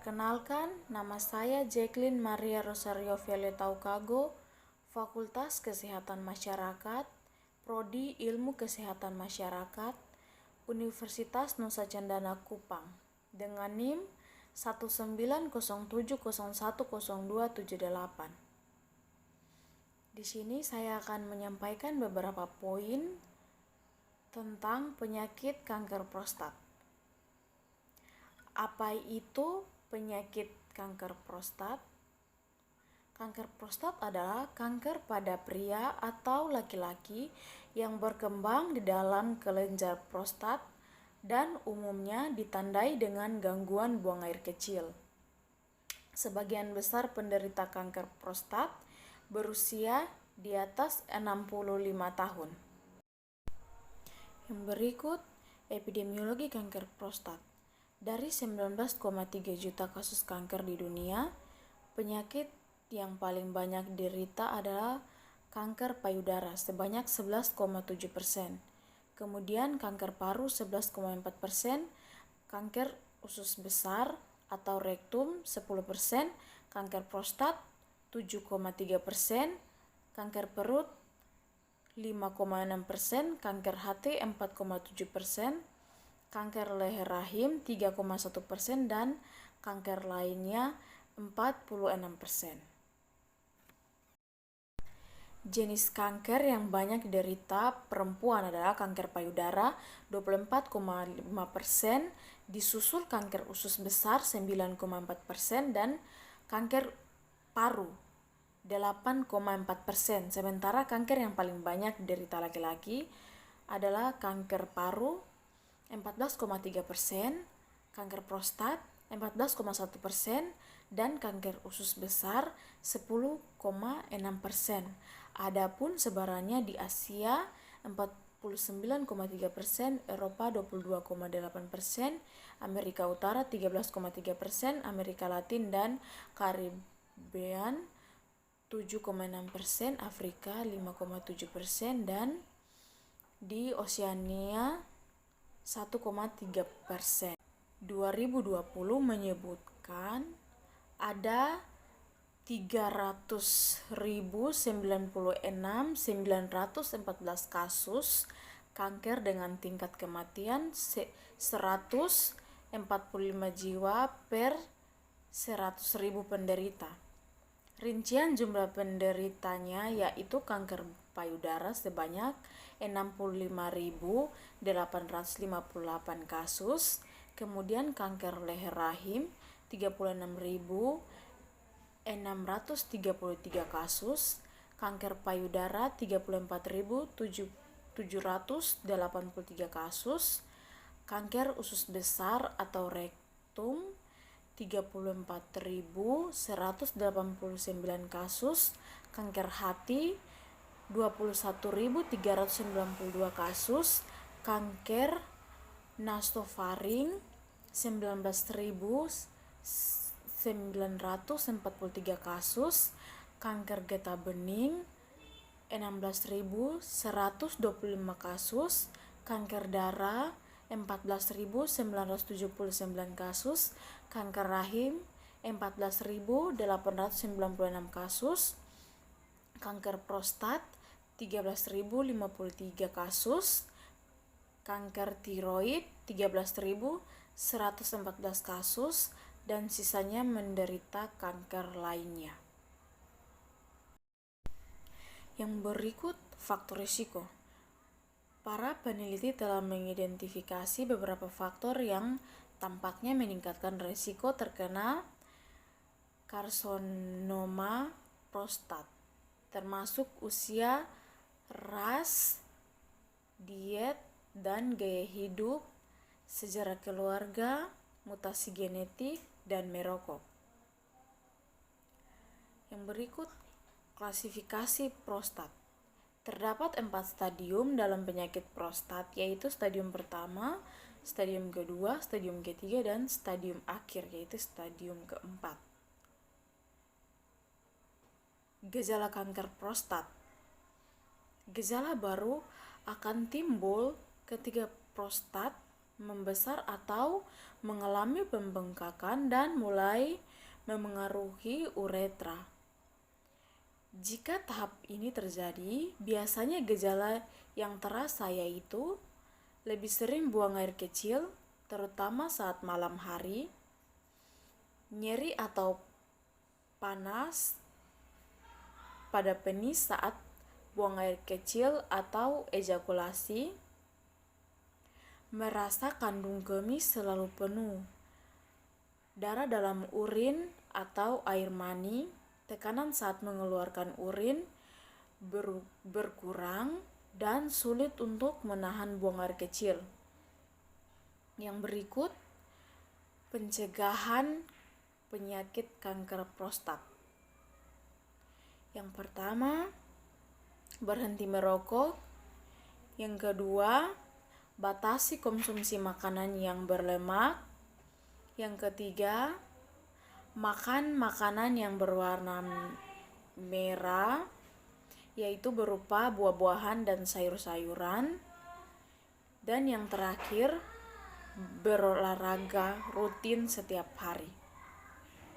Perkenalkan, nama saya Jacqueline Maria Rosario Violeta Ucago, Fakultas Kesehatan Masyarakat, Prodi Ilmu Kesehatan Masyarakat, Universitas Nusa Cendana Kupang, dengan NIM 19070100278. Di sini saya akan menyampaikan beberapa poin tentang penyakit kanker prostat. Apa itu penyakit kanker prostat? Kanker prostat adalah kanker pada pria atau laki-laki yang berkembang di dalam kelenjar prostat dan umumnya ditandai dengan gangguan buang air kecil. Sebagian besar penderita kanker prostat berusia di atas 65 tahun. Yang berikut epidemiologi kanker prostat. Dari 19,3 juta kasus kanker di dunia, penyakit yang paling banyak diderita adalah kanker payudara sebanyak 11,7%. Kemudian kanker paru 11,4%, kanker usus besar atau rektum 10%, kanker prostat 7,3%, kanker perut 5,6%, kanker hati 4,7%, kanker leher rahim 3,1% dan kanker lainnya 46%. Jenis kanker yang banyak diderita perempuan adalah kanker payudara 24,5%, disusul kanker usus besar 9,4% dan kanker paru 8,4%. Sementara kanker yang paling banyak diderita laki-laki adalah kanker paru 14,3%, kanker prostat 14,1%, dan kanker usus besar 10,6%. Adapun sebarannya di Asia 49,3%, Eropa 22,8%, Amerika Utara 13,3%, Amerika Latin dan Karibian 7,6%, Afrika 5,7%, dan di Oseania 1,3%. 2020 menyebutkan ada 300.096.914 kasus kanker dengan tingkat kematian 145 jiwa per 100.000 penderita. Rincian jumlah penderitanya yaitu kanker payudara sebanyak 65.858 kasus, kemudian kanker leher rahim 36.633 kasus, kanker payudara 34.783 kasus, kanker usus besar atau rektum 34.189 kasus, kanker hati 21.392 kasus, kanker nasofaring 19.943 kasus, kanker getah bening 16.125 kasus, kanker darah 14.979 kasus, kanker rahim 14.896 kasus, kanker prostat 13.053 kasus, kanker tiroid 13.114 kasus, dan sisanya menderita kanker lainnya. Yang berikut faktor risiko. Para peneliti telah mengidentifikasi beberapa faktor yang tampaknya meningkatkan risiko terkena karsinoma prostat, termasuk usia, ras, diet, dan gaya hidup, sejarah keluarga, mutasi genetik, dan merokok. Yang berikut klasifikasi prostat. Terdapat 4 stadium dalam penyakit prostat, yaitu stadium pertama, stadium kedua, stadium ketiga, dan stadium akhir, yaitu stadium keempat. Gejala kanker prostat. Gejala baru akan timbul ketika prostat membesar atau mengalami pembengkakan dan mulai memengaruhi uretra. Jika tahap ini terjadi, biasanya gejala yang terasa yaitu lebih sering buang air kecil, terutama saat malam hari, nyeri atau panas pada penis saat buang air kecil atau ejakulasi, merasa kandung kemih selalu penuh, darah dalam urin atau air mani, tekanan saat mengeluarkan urin berkurang, dan sulit untuk menahan buang air kecil. Yang berikut, pencegahan penyakit kanker prostat. Yang pertama, berhenti merokok. Yang kedua, batasi konsumsi makanan yang berlemak. Yang ketiga, makan makanan yang berwarna merah, yaitu berupa buah-buahan dan sayur-sayuran. Dan yang terakhir, berolahraga rutin setiap hari.